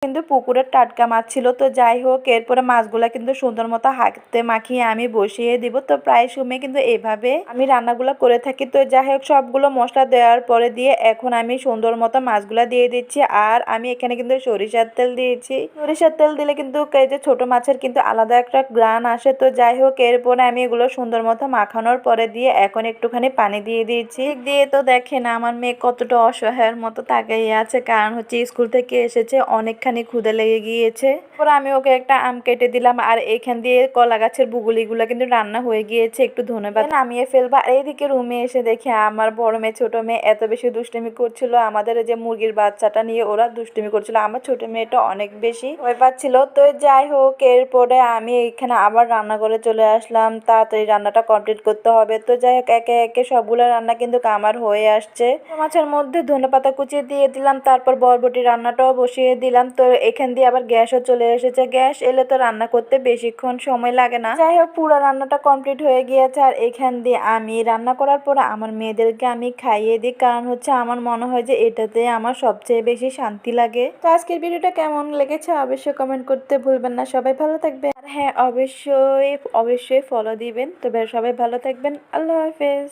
কিন্তু পুকুরের টাটকা মাছ ছিল। তো যাই হোক, এরপরে মাছগুলা কিন্তু সুন্দর মতো হাতে মাখিয়ে আমি বসিয়ে দিব। তো প্রায় সময় কিন্তু এভাবে আমি রান্নাগুলো করে থাকি। তো যাই হোক, সবগুলো মশলা দেওয়ার পরে দিয়ে এখন আমি সুন্দর মতো মাছগুলা দিয়ে দিচ্ছি। আর আমি এখানে কিন্তু সরিষার তেল দিয়েছি। সরিষার তেল দিলে কিন্তু এই যে ছোট মাছের কিন্তু আলাদা একটা গ্রান আসে। তো যাই হোক, এরপরে আমি এগুলো সুন্দর মতো মাখানোর পরে দিয়ে এখন একটুখানি পানি দিয়ে দিয়েছি। দিয়ে তো দেখেন আমার মেয়ে কতটা অসহায়ের মতো তাকাইয়ে আছে, কারণ হচ্ছে স্কুল থেকে এসেছে, অনেকখানি ক্ষুদা লেগে গিয়েছে। পরে আমি ওকে একটা আম কেটে দিলাম। আর এখান দিয়ে কলা গাছের বুগুলিগুলো কিন্তু রান্না হয়ে গিয়েছে, একটু ধন্যবাদ নামিয়ে ফেলবা। আর এইদিকে রুমে এসে দেখি আমার বড় মেয়ে ছোট মেয়ে এত বেশি দুষ্টুমি করছিল। আমাদের যে মুরগির বাচ্চাটা নিয়ে ওরা দুষ্টুমি করছিল। আমার ছোট মেয়েটা অনেক বেশি ভয় পাচ্ছিল। তো যাই হোক, এরপরে আমি এখানে আবার রান্না করে চলে আসলাম, তাড়াতাড়ি রান্নাটা কমপ্লিট করতে হবে। তো যাই হোক, একে একে সবগুলো রান্না কিন্তু আমার হয়ে আসছে। মাছের মধ্যে ধনেপাতা কুচিয়ে দিয়ে দিলাম, তারপর বরবটি রান্নাটাও বসিয়ে দিলাম। তো এখান দিয়ে আবার গ্যাসও চলে এসেছে। গ্যাস এলে তো রান্না করতে বেশিক্ষণ সময় লাগে না। যাই হোক, পুরো রান্নাটা কমপ্লিট হয়ে গিয়েছে। আর এখান দিয়ে আমি রান্না করার পরে আমার মেয়েদেরকে আমি খাইয়ে দিই, কারণ হচ্ছে আমার মনে হয় যে এটাতে আমার সবচেয়ে বেশি শান্তি লাগে। তো আজকের ভিডিওটা কেমন লেগেছে অবশ্যই কমেন্ট করতে ভুলবেন না। সবাই ভালো থাকবেন। আর হ্যাঁ, অবশ্যই অবশ্যই ফলো দিবেন। তো সবাই ভালো থাকবেন। আল্লাহ হাফেজ।